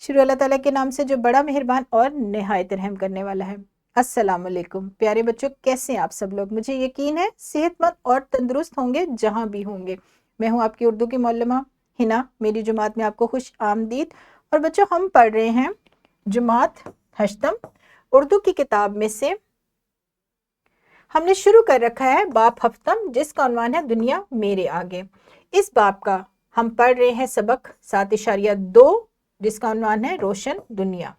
شروع اللہ تعالیٰ کے نام سے جو بڑا مہربان اور نہایت رحم کرنے والا ہے۔ السلام علیکم پیارے بچوں، کیسے ہیں آپ سب لوگ؟ مجھے یقین ہے صحت مند اور تندرست ہوں گے جہاں بھی ہوں گے۔ میں ہوں آپ کی اردو کی معلمہ ہنا، میری جماعت میں آپ کو خوش آمدید۔ اور بچوں، ہم پڑھ رہے ہیں جماعت ہشتم اردو کی کتاب میں سے۔ ہم نے شروع کر رکھا ہے باب ہفتم، جس کا عنوان ہے دنیا میرے آگے۔ اس باب کا ہم پڑھ رہے ہیں سبق 7.2، جس کا عنوان ہے روشن دنیا۔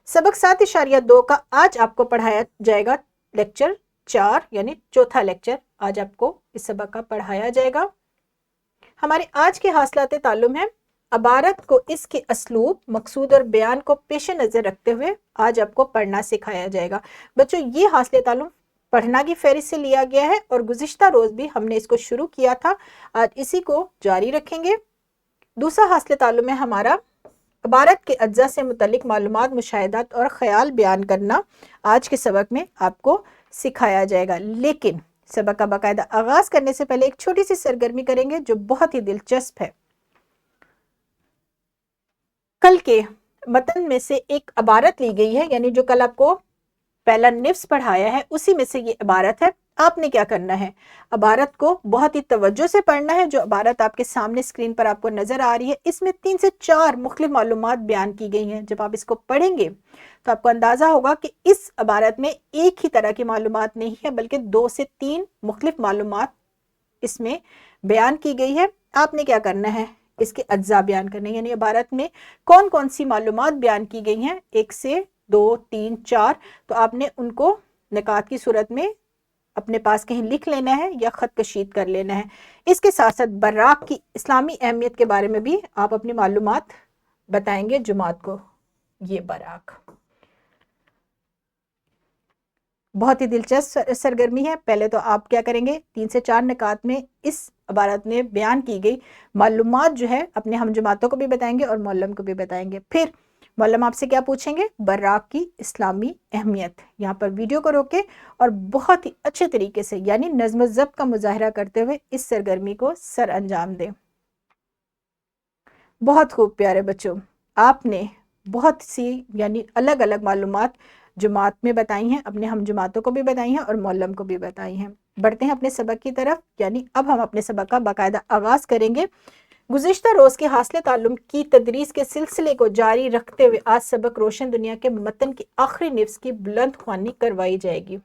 سبق 7.2 کا آج آپ کو پڑھایا جائے گا لیکچر 4، یعنی چوتھا لیکچر آج آپ کو اس سبق کا پڑھایا جائے گا۔ ہمارے آج کے حاصلات تعلم ہیں عبارت کو اس کے اسلوب، مقصود اور بیان کو پیش نظر رکھتے ہوئے آج آپ کو پڑھنا سکھایا جائے گا۔ بچوں، یہ حاصل تعلم پڑھنا کی فہرست سے لیا گیا ہے اور گزشتہ روز بھی ہم نے اس کو شروع کیا تھا، آج اسی کو جاری رکھیں گے۔ دوسرا حاصل تعلم ہے ہمارا عبارت کے اجزاء سے متعلق معلومات، مشاہدات اور خیال بیان کرنا۔ آج کے سبق میں آپ کو سکھایا جائے گا، لیکن سبق کا باقاعدہ آغاز کرنے سے پہلے ایک چھوٹی سی سرگرمی کریں گے جو بہت ہی دلچسپ ہے۔ کل کے متن میں سے ایک عبارت لی گئی ہے، یعنی جو کل آپ کو پہلا نفس پڑھایا ہے اسی میں سے یہ عبارت ہے۔ آپ نے کیا کرنا ہے؟ عبارت کو بہت ہی توجہ سے پڑھنا ہے۔ جو عبارت آپ کے سامنے اسکرین پر آپ کو نظر آ رہی ہے، اس میں 3 سے 4 مختلف معلومات بیان کی گئی ہیں۔ جب آپ اس کو پڑھیں گے تو آپ کو اندازہ ہوگا کہ اس عبارت میں ایک ہی طرح کی معلومات نہیں ہے، بلکہ 2 سے 3 مختلف معلومات اس میں بیان کی گئی ہے۔ آپ نے کیا کرنا ہے؟ اس کے اجزاء بیان کرنے، یعنی عبارت میں کون کون سی معلومات بیان کی گئی ہیں، 1 سے 2 3 4، تو آپ نے ان کو نکات کی صورت میں اپنے پاس کہیں لکھ لینا ہے یا خط کشید کر لینا ہے۔ اس کے ساتھ ساتھ براق کی اسلامی اہمیت کے بارے میں بھی آپ اپنی معلومات بتائیں گے جماعت کو۔ یہ براق بہت ہی دلچسپ سرگرمی ہے۔ پہلے تو آپ کیا کریں گے، 3 سے 4 نکات میں اس عبارت میں بیان کی گئی معلومات جو ہے اپنے ہم جماعتوں کو بھی بتائیں گے اور معلم کو بھی بتائیں گے۔ پھر معلم آپ سے کیا پوچھیں گے؟ براق کی اسلامی اہمیت۔ یہاں پر ویڈیو کو روکے اور بہت ہی اچھے طریقے سے، یعنی نظم و ضبط کا مظاہرہ کرتے ہوئے اس سرگرمی کو سر انجام دیں۔ بہت خوب پیارے بچوں، آپ نے بہت سی یعنی الگ الگ معلومات جماعت میں بتائی ہیں، اپنے ہم جماعتوں کو بھی بتائی ہیں اور معلم کو بھی بتائی ہیں۔ بڑھتے ہیں اپنے سبق کی طرف، یعنی اب ہم اپنے سبق کا باقاعدہ آغاز کریں گے۔ گزشتہ روز کے حاصل تعلم کی تدریس کے سلسلے کو جاری رکھتے ہوئے آج سبق روشن دنیا کے متن کی آخری نفس کی بلند خوانی کروائی جائے گی۔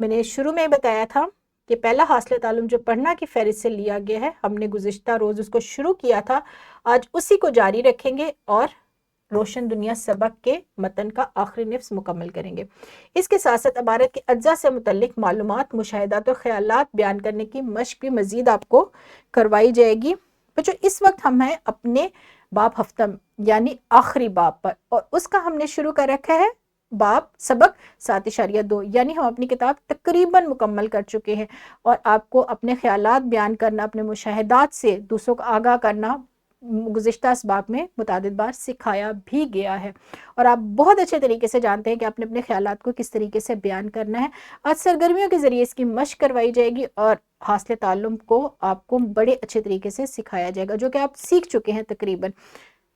میں نے شروع میں بتایا تھا کہ پہلا حاصل تعلم جو پڑھنا کی فہرست سے لیا گیا ہے، ہم نے گزشتہ روز اس کو شروع کیا تھا، آج اسی کو جاری رکھیں گے اور روشن دنیا سبق کے متن کا آخری نفس مکمل کریں گے۔ اس کے ساتھ ساتھ عبارت کے اجزاء سے متعلق معلومات، مشاہدات اور خیالات بیان کرنے کی مشق بھی مزید آپ کو کروائی جائے گی۔ بچوں، اس وقت ہم ہیں اپنے باب ہفتم یعنی آخری باب پر، اور اس کا ہم نے شروع کر رکھا ہے باب سبق 7.2، یعنی ہم اپنی کتاب تقریباً مکمل کر چکے ہیں، اور آپ کو اپنے خیالات بیان کرنا، اپنے مشاہدات سے دوسروں کو آگاہ کرنا گزشتہ اسباق میں متعدد بار سکھایا بھی گیا ہے، اور آپ بہت اچھے طریقے سے جانتے ہیں کہ آپ نے اپنے خیالات کو کس طریقے سے بیان کرنا ہے۔ آج سرگرمیوں کے ذریعے اس کی مشق کروائی جائے گی اور حاصل تعلم کو آپ کو بڑے اچھے طریقے سے سکھایا جائے گا، جو کہ آپ سیکھ چکے ہیں تقریباً۔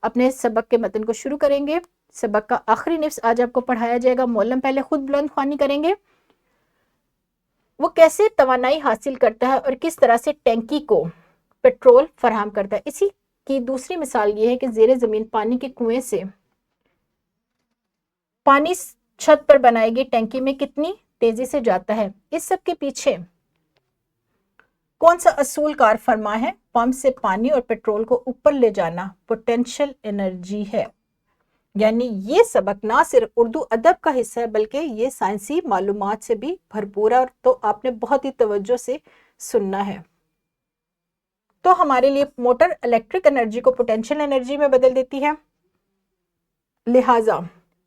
اپنے سبق کے متن کو شروع کریں گے۔ سبق کا آخری نفس آج آپ کو پڑھایا جائے گا۔ معلم پہلے خود بلند خوانی کریں گے، وہ کیسے توانائی حاصل کرتا ہے اور کس طرح سے ٹینکی کو پیٹرول فراہم کرتا ہے۔ اسی کی دوسری مثال یہ ہے کہ زیر زمین پانی کے کنویں سے پانی چھت پر بنائی گئی ٹینکی میں کتنی تیزی سے جاتا ہے۔ اس سب کے پیچھے کون سا اصول کار فرما ہے؟ پمپ سے پانی اور پیٹرول کو اوپر لے جانا پوٹینشل انرجی ہے۔ یعنی یہ سبق نہ صرف اردو ادب کا حصہ ہے، بلکہ یہ سائنسی معلومات سے بھی بھرپور ہے، اور تو آپ نے بہت ہی توجہ سے سننا ہے۔ تو ہمارے لیے موٹر الیکٹرک انرجی کو پوٹینشل انرجی میں بدل دیتی ہے، لہٰذا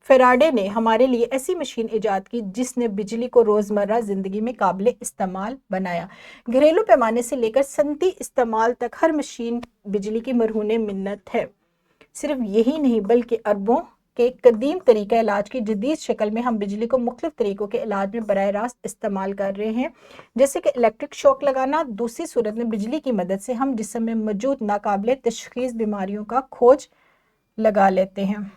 فیراڈے نے ہمارے لیے ایسی مشین ایجاد کی جس نے بجلی کو روزمرہ زندگی میں قابل استعمال بنایا۔ گھریلو پیمانے سے لے کر صنعتی استعمال تک ہر مشین بجلی کی مرہون منت ہے۔ صرف یہی نہیں بلکہ اربوں کہ कदीम तरीका इलाज की जदीद शक्ल में हम बिजली को मुख्तलिफ तरीक़ों के इलाज में बराह रास्त इस्तेमाल कर रहे हैं, जैसे कि इलेक्ट्रिक शॉक लगाना। दूसरी सूरत में बिजली की मदद से हम जिस्म में मौजूद नाकाबिले तशख़ीस बीमारियों का खोज लगा लेते हैं।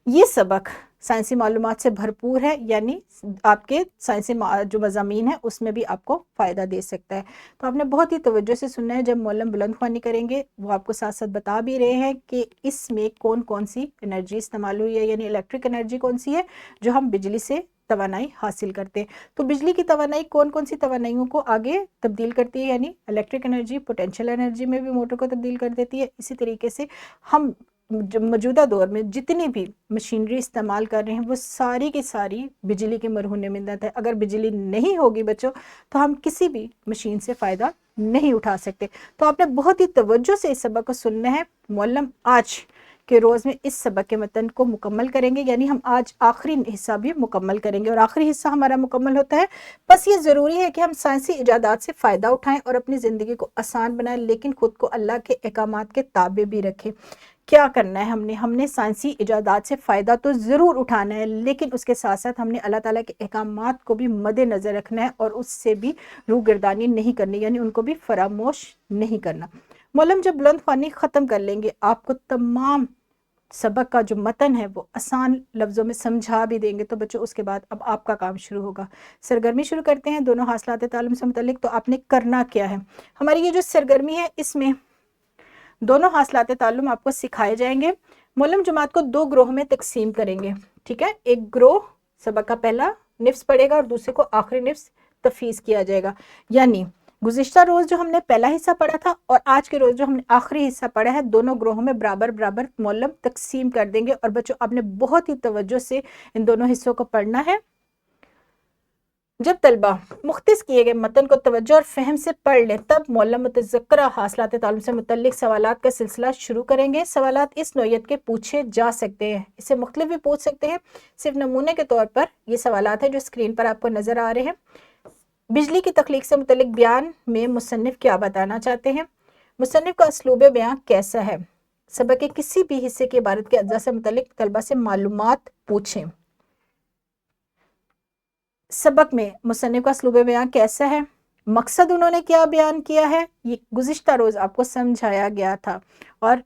ये सबक साइंसी मालूमात से भरपूर है, यानी आपके साइंसी जो मज़ामीन है उसमें भी आपको फ़ायदा दे सकता है। तो आपने बहुत ही तवज्जो से सुनना है। जब मौलम बुलंद ख्वानी करेंगे वो आपको साथ साथ बता भी रहे हैं कि इसमें कौन कौन सी एनर्जी इस्तेमाल हुई है, यानी इलेक्ट्रिक एनर्जी कौन सी है जो हम बिजली से तवानाई हासिल करते हैं। तो बिजली की तवानाई कौन कौन सी तवानाइयों को आगे तब्दील करती है, यानी इलेक्ट्रिक एनर्जी पोटेंशियल एनर्जी में भी मोटर को तब्दील कर देती है। इसी तरीके से हम जो मौजूदा दौर में जितनी भी मशीनरी इस्तेमाल कर रहे हैं वो सारी की सारी बिजली के मरहून मिन्नत है। अगर बिजली नहीं होगी बच्चों तो हम किसी भी मशीन से फ़ायदा नहीं उठा सकते। तो आपने बहुत ही तवज्जो से इस सबक को सुनना है। मौलम आज के रोज़ में इस सबक के मतन को मुकम्मल करेंगे, यानी हम आज आखिरी हिस्सा भी मुकम्मल करेंगे और आखिरी हिस्सा हमारा मुकम्मल होता है। बस ये ज़रूरी है कि हम साइंसी इजादात से फ़ायदा उठाएं और अपनी ज़िंदगी को आसान बनाएं, लेकिन ख़ुद को अल्लाह के अहकामात के ताबे भी रखें। क्या करना है हमने साइंसी इजादात से फ़ायदा तो ज़रूर उठाना है, लेकिन उसके साथ साथ हमने अल्लाह ताला के अहकामात को भी मद्देनज़र रखना है और उससे भी रूगर्दानी नहीं करनी, यानी उनको भी फरामोश नहीं करना। मौलम जब बुलंद ख्वानी ख़त्म कर लेंगे आपको तमाम सबक का जो मतन है वो आसान लफ्ज़ों में समझा भी देंगे। तो बच्चों उसके बाद अब आपका काम शुरू होगा। सरगर्मी शुरू करते हैं दोनों हासिलात तालीम से मुतल्लिक। तो आपने करना क्या है, हमारी ये जो सरगर्मी है इसमें दोनों हासिलात ताल्लुम आपको सिखाए जाएंगे। मौलम जमात को दो ग्रोह में तकसीम करेंगे, ठीक है। एक ग्रोह सबक का पहला निफ्स पढ़ेगा और दूसरे को आखिरी निफ्स तफीज़ किया जाएगा। यानी गुज़िश्ता रोज़ जो हमने पहला हिस्सा पढ़ा था और आज के रोज़ जो हमने आखिरी हिस्सा पढ़ा है, दोनों ग्रोहों में बराबर बराबर मौलम तकसीम कर देंगे। और बच्चों आपने बहुत ही तवज्जो से इन दोनों हिस्सों को पढ़ना है। जब तलबा मुख्तस किए गए मतन को तवज्जो और फहम से पढ़ लें तब मौलम मुतज़क्करा हासिलात तालीम से मुतल्लिक सवालात का सिलसिला शुरू करेंगे। सवालात इस नौइयत के पूछे जा सकते हैं, इससे मुख्तलिफ भी पूछ सकते हैं। सिर्फ नमूने के तौर पर ये सवालात हैं जो स्क्रीन पर आपको नज़र आ रहे हैं। बिजली की तख्लीक से मुतल्लिक बयान में मुसन्निफ़ क्या बताना चाहते हैं, मुसन्निफ़ का असलूब बयान कैसा है, सबक के किसी भी हिस्से की इबारत के अज्जा से मुतल्लिक तलबा से मालूमात पूछें। सबक में मुसन्निफ़ का असलूब बयान कैसा है, मकसद उन्होंने क्या बयान किया है, ये गुज़िश्ता रोज़ आपको समझाया गया था। और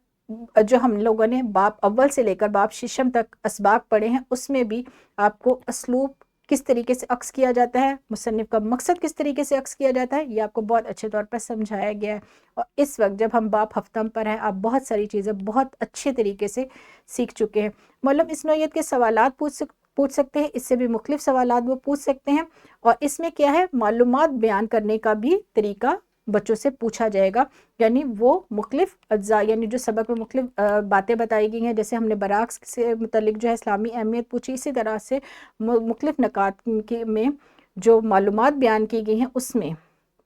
जो हम लोगों ने बाब अव्वल से लेकर बाब शिशम तक असबाक पढ़े हैं उसमें भी आपको असलूब किस तरीके से अक्स किया जाता है, मुसन्निफ़ का मकसद किस तरीके से अक्स किया जाता है, ये आपको बहुत अच्छे तौर पर समझाया गया है। और इस वक्त जब हम बाब हफ्तम पर हैं आप बहुत सारी चीज़ें बहुत अच्छे तरीके से सीख चुके हैं। मतलब इस नौइयत के सवालात पूछ सकते हैं, इससे भी मुख्तलिफ सवालात वो पूछ सकते हैं। और इसमें क्या है, मालूमात बयान करने का भी तरीका बच्चों से पूछा जाएगा, यानी वो मुख्तलिफ अज्जा यानी जो सबक में मुख्तलिफ बातें बताई गई हैं, जैसे हमने बराक्स से मुतल्लिक जो है इस्लामी अहमियत पूछी, इसी तरह से मुख्तलिफ नकात में जो मालूमात बयान की गई हैं उसमें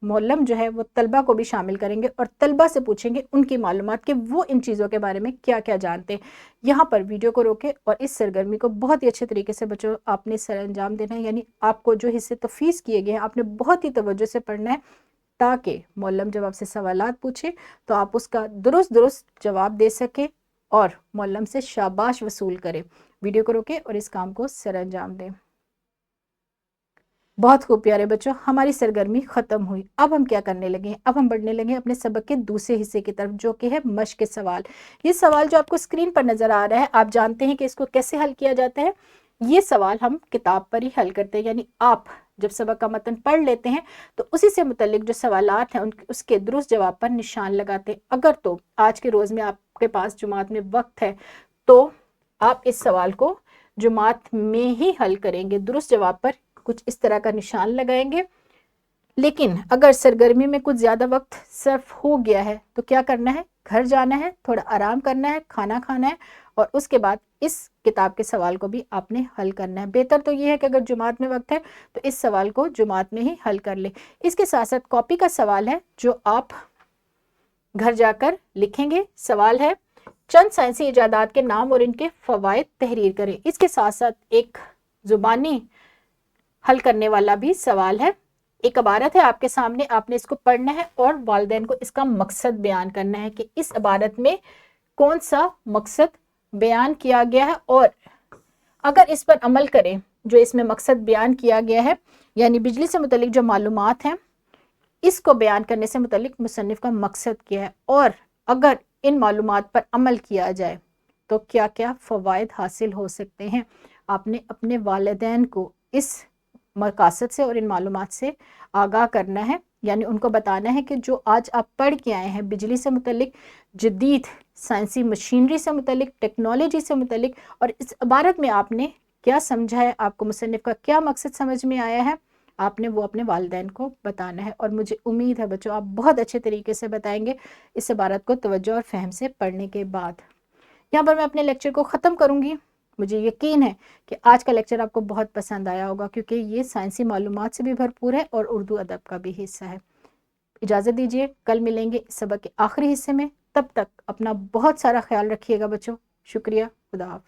मौलम जो है वो तलबा को भी शामिल करेंगे और तलबा से पूछेंगे उनकी मालूमात कि वो इन चीज़ों के बारे में क्या क्या जानते हैं। यहाँ पर वीडियो को रोकें और इस सरगर्मी को बहुत ही अच्छे तरीके से बच्चों आपने सर अंजाम देना है, यानी आपको जो हिस्से तफीज़ किए गए हैं आपने बहुत ही तवज्जो से पढ़ना है, ताकि मौलम जब आपसे सवालात पूछे तो आप उसका दुरुस्त जवाब दे सके और मौलम से शाबाश वसूल करें। वीडियो को रोकें और इस काम को सर अंजाम दें। बहुत खूब प्यारे बच्चों, हमारी सरगर्मी ख़त्म हुई। अब हम क्या करने लगे हैं, अब हम बढ़ने लगे अपने सबक के दूसरे हिस्से की तरफ, जो कि है मश्क सवाल। ये सवाल जो आपको स्क्रीन पर नज़र आ रहा है, आप जानते हैं कि इसको कैसे हल किया जाता है। ये सवाल हम किताब पर ही हल करते हैं, यानी आप जब सबक का मतन पढ़ लेते हैं तो उसी से मुतल्लिक जो सवालात हैं उसके दुरुस्त जवाब पर निशान लगाते हैं। अगर तो आज के रोज़ में आपके पास जुमात में वक्त है तो आप इस सवाल को जुमात में ही हल करेंगे, दुरुस्त जवाब पर कुछ इस तरह का निशान लगाएंगे। लेकिन अगर सरगर्मी में कुछ ज़्यादा वक्त सर्फ हो गया है तो क्या करना है, घर जाना है, थोड़ा आराम करना है, खाना खाना है और उसके बाद इस किताब के सवाल को भी आपने हल करना है। बेहतर तो ये है कि अगर जुमात में वक्त है तो इस सवाल को जुमात में ही हल कर ले। इसके साथ साथ कॉपी का सवाल है जो आप घर जाकर लिखेंगे। सवाल है, चंद साइंसी इजादात के नाम और इनके फ़वाइद तहरीर करें। इसके साथ साथ एक ज़ुबानी हल करने वाला भी सवाल है। एक इबारत है आपके सामने, आपने इसको पढ़ना है और वालिदैन को इसका मकसद बयान करना है कि इस इबारत में कौन सा मकसद بیان کیا گیا ہے، اور اگر اس پر عمل کریں جو اس میں مقصد بیان کیا گیا ہے، یعنی بجلی سے متعلق جو معلومات ہیں اس کو بیان کرنے سے متعلق مصنف کا مقصد کیا ہے، اور اگر ان معلومات پر عمل کیا جائے تو کیا کیا فوائد حاصل ہو سکتے ہیں۔ آپ نے اپنے والدین کو اس مقاصد سے اور ان معلومات سے آگاہ کرنا ہے، یعنی ان کو بتانا ہے کہ جو آج آپ پڑھ کے آئے ہیں بجلی سے متعلق، جدید سائنسی مشینری سے متعلق، ٹیکنالوجی سے متعلق، اور اس عبارت میں آپ نے کیا سمجھا ہے، آپ کو مصنف کا کیا مقصد سمجھ میں آیا ہے، آپ نے وہ اپنے والدین کو بتانا ہے۔ اور مجھے امید ہے بچوں آپ بہت اچھے طریقے سے بتائیں گے اس عبارت کو توجہ اور فہم سے پڑھنے کے بعد۔ یہاں پر میں اپنے لیکچر کو ختم کروں گی۔ مجھے یقین ہے کہ آج کا لیکچر آپ کو بہت پسند آیا ہوگا، کیونکہ یہ سائنسی معلومات سے بھی بھرپور ہے اور اردو ادب کا بھی حصہ ہے۔ اجازت دیجیے، کل ملیں گے اس سبق کے آخری حصے میں۔ تب تک اپنا بہت سارا خیال رکھیے گا بچوں۔ شکریہ، خدا حافظ۔